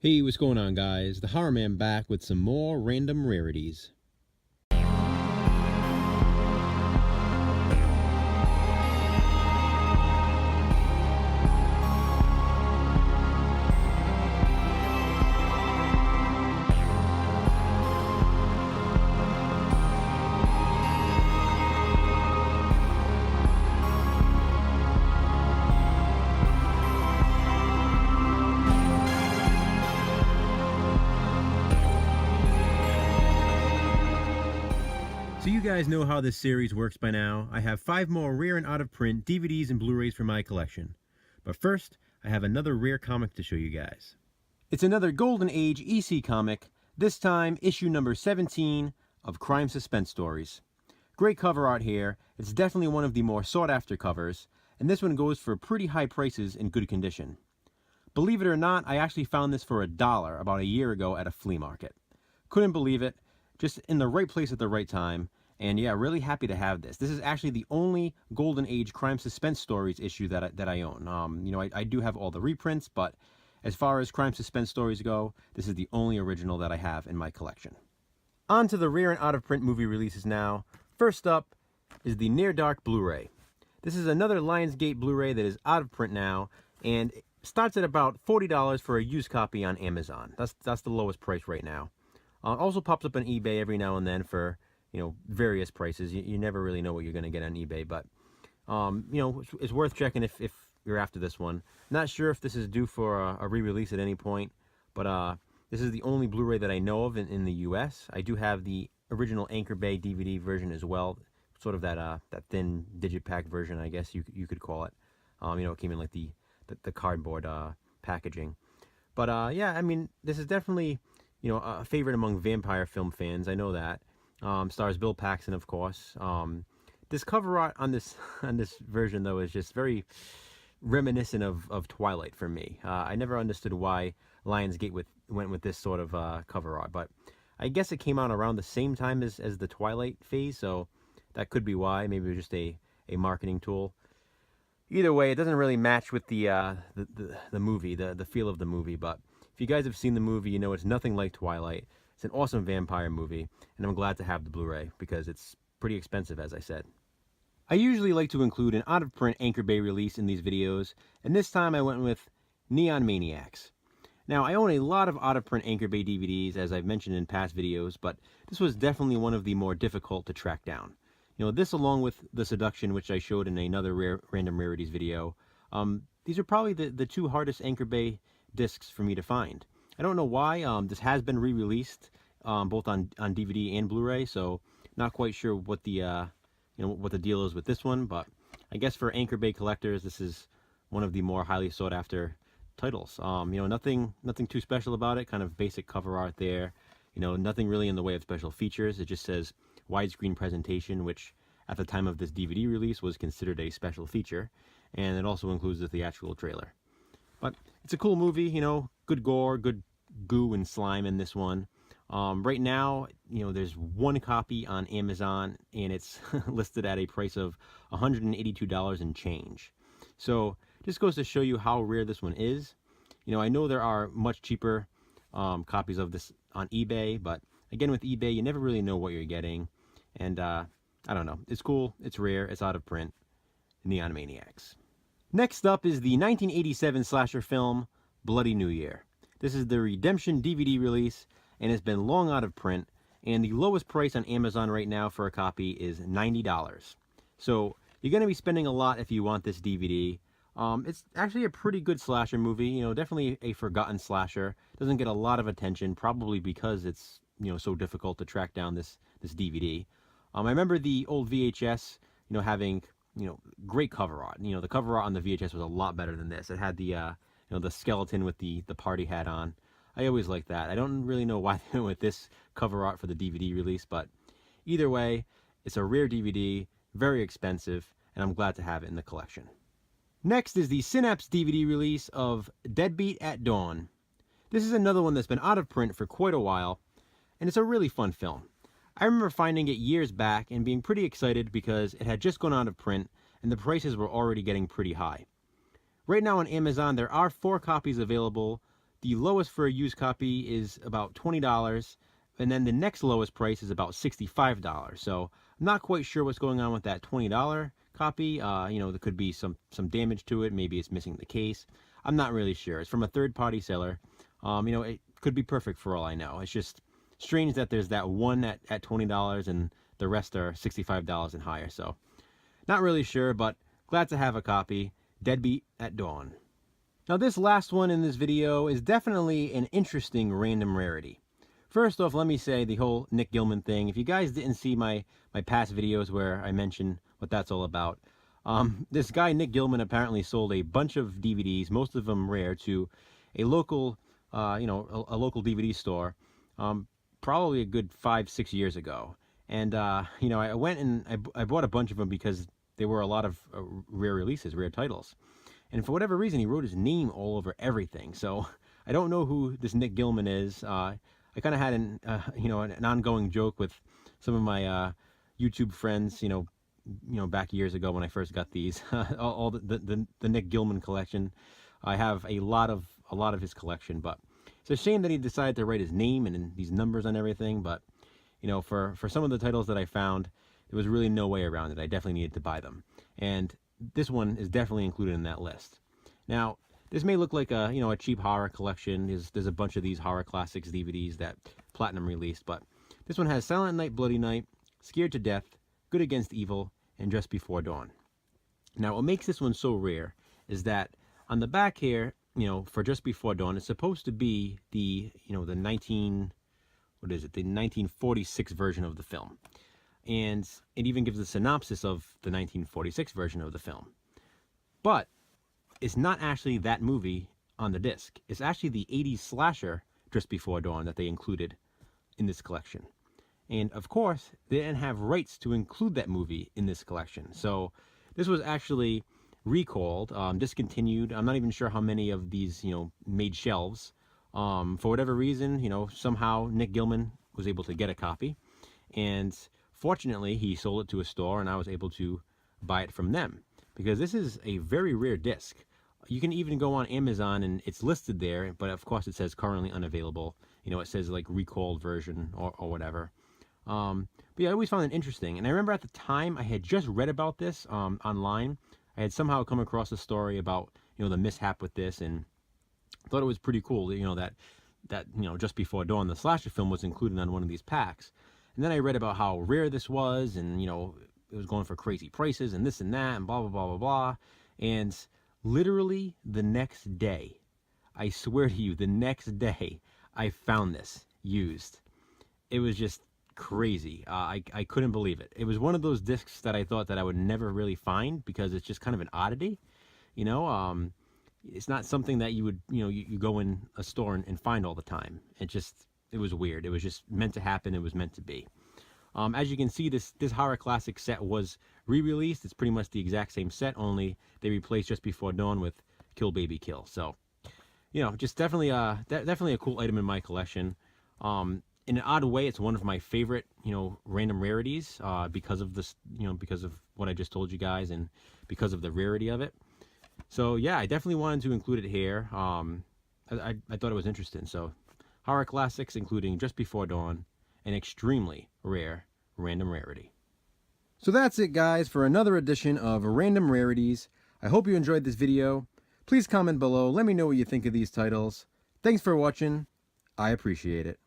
Hey, what's going on, guys? The Horror Man back with some more random rarities. So you guys know how this series works by now. I have 5 more rare and out-of-print DVDs and Blu-rays for my collection. But first, I have another rare comic to show you guys. It's another Golden Age EC comic, this time issue number 17 of Crime Suspense Stories. Great cover art here. It's definitely one of the more sought-after covers, and this one goes for pretty high prices in good condition. Believe it or not, I actually found this for $1 about a year ago at a flea market. Couldn't believe it. Just in the right place at the right time. And yeah, really happy to have this. This is actually the only Golden Age Crime Suspense Stories issue that I own. I do have all the reprints, but as far as Crime Suspense Stories go, this is the only original that I have in my collection. On to the rare and out-of-print movie releases now. First up is the Near Dark Blu-ray. This is another Lionsgate Blu-ray that is out of print now, and it starts at about $40 for a used copy on Amazon. That's the lowest price right now. Also pops up on eBay every now and then for, various prices. You never really know what you're going to get on eBay, but, it's worth checking if you're after this one. Not sure if this is due for a re-release at any point, but this is the only Blu-ray that I know of in the U.S. I do have the original Anchor Bay DVD version as well, sort of that thin digipack version, I guess you could call it. It came in like the cardboard packaging. But yeah, I mean, this is definitely a favorite among vampire film fans. I know that. Stars Bill Paxton, of course. This cover art on this version, though, is just very reminiscent of Twilight for me. I never understood why Lionsgate went with this sort of cover art, but I guess it came out around the same time as the Twilight phase, so that could be why. Maybe it was just a marketing tool. Either way, it doesn't really match with the movie, the feel of the movie, but if you guys have seen the movie, you know it's nothing like Twilight. It's an awesome vampire movie, and I'm glad to have the Blu-ray because it's pretty expensive, as I said. I usually like to include an out-of-print Anchor Bay release in these videos, and this time I went with Neon Maniacs. Now, I own a lot of out-of-print Anchor Bay DVDs, as I've mentioned in past videos, but this was definitely one of the more difficult to track down. This along with The Seduction, which I showed in another random rarities video, these are probably the 2 hardest Anchor Bay discs for me to find. I don't know why. This has been re-released both on DVD and Blu-ray, so not quite sure what the what the deal is with this one, but I guess for Anchor Bay collectors, this is one of the more highly sought after titles. Nothing too special about it. Kind of basic cover art there. Nothing really in the way of special features. It just says widescreen presentation, which at the time of this DVD release was considered a special feature, and it also includes the theatrical trailer. But it's a cool movie, good gore, good goo and slime in this one. Right now, there's 1 copy on Amazon, and it's listed at a price of $182 and change. So just goes to show you how rare this one is. I know there are much cheaper copies of this on eBay, but again, with eBay, you never really know what you're getting. And I don't know. It's cool. It's rare. It's out of print. Neon Maniacs. Next up is the 1987 slasher film, Bloody New Year. This is the Redemption DVD release, and it's been long out of print, and the lowest price on Amazon right now for a copy is $90. So you're going to be spending a lot if you want this DVD. It's actually a pretty good slasher movie, definitely a forgotten slasher. Doesn't get a lot of attention, probably because it's, so difficult to track down this DVD. I remember the old VHS, having, great cover art. The cover art on the VHS was a lot better than this. It had the, the skeleton with the party hat on. I always liked that. I don't really know why they went with this cover art for the DVD release, but either way, it's a rare DVD, very expensive, and I'm glad to have it in the collection. Next is the Synapse DVD release of Deadbeat at Dawn. This is another one that's been out of print for quite a while, and it's a really fun film. I remember finding it years back and being pretty excited because it had just gone out of print and the prices were already getting pretty high. Right now on Amazon, there are 4 copies available The lowest for a used copy is about $20, and then the next lowest price is about $65. So I'm not quite sure what's going on with that $20 copy. There could be some damage to it. Maybe it's missing the case. I'm not really sure. It's from a third-party seller. It could be perfect for all I know. It's just strange that there's that one at $20 and the rest are $65 and higher. So not really sure, but glad to have a copy. Deadbeat at Dawn. Now this last one in this video is definitely an interesting random rarity. First off, let me say the whole Nick Gilman thing. If you guys didn't see my past videos where I mention what that's all about, this guy Nick Gilman apparently sold a bunch of DVDs, most of them rare, to a local, a local DVD store, probably a good 5-6 years ago. And I went and I bought a bunch of them because there were a lot of rare releases, rare titles. And for whatever reason, he wrote his name all over everything. So I don't know who this Nick Gilman is. I kind of had an ongoing joke with some of my YouTube friends, back years ago when I first got these, all the Nick Gilman collection. I have a lot of his collection, but it's a shame that he decided to write his name and these numbers on everything. But for some of the titles that I found, there was really no way around it. I definitely needed to buy them, and this one is definitely included in that list. Now, this may look like a cheap horror collection. There's a bunch of these horror classics DVDs that Platinum released, but this one has Silent Night, Bloody Night, Scared to Death, Good Against Evil, and Just Before Dawn. Now, what makes this one so rare is that on the back here, for Just Before Dawn, it's supposed to be the 1946 version of the film. And it even gives a synopsis of the 1946 version of the film. But it's not actually that movie on the disc. It's actually the 80s slasher Just Before Dawn that they included in this collection. And of course, they didn't have rights to include that movie in this collection. So this was actually recalled, discontinued. I'm not even sure how many of these, made shelves. For whatever reason, somehow Nick Gilman was able to get a copy. And fortunately, he sold it to a store, and I was able to buy it from them, because this is a very rare disc. You can even go on Amazon, and it's listed there, but of course it says currently unavailable. It says like recalled version or whatever. But yeah, I always found it interesting. And I remember at the time I had just read about this online. I had somehow come across a story about the mishap with this, and thought it was pretty cool. That Just Before Dawn, the slasher film, was included on one of these packs. And then I read about how rare this was, and it was going for crazy prices and this and that and blah blah blah blah blah. And literally the next day, I swear to you, the next day, I found this used. It was just crazy. I couldn't believe it. It was one of those discs that I thought that I would never really find, because it's just kind of an oddity. It's not something that you would you go in a store and find all the time. It was weird. It was just meant to happen. It was meant to be. As you can see, this horror classic set was re-released. It's pretty much the exact same set, only they replaced Just Before Dawn with Kill Baby Kill. So, just definitely a cool item in my collection. In an odd way, it's one of my favorite, random rarities, because of this, because of what I just told you guys, and because of the rarity of it. So yeah, I definitely wanted to include it here. I thought it was interesting. So, horror classics, including Just Before Dawn, an extremely rare random rarity. So that's it, guys, for another edition of Random Rarities. I hope you enjoyed this video. Please comment below. Let me know what you think of these titles. Thanks for watching. I appreciate it.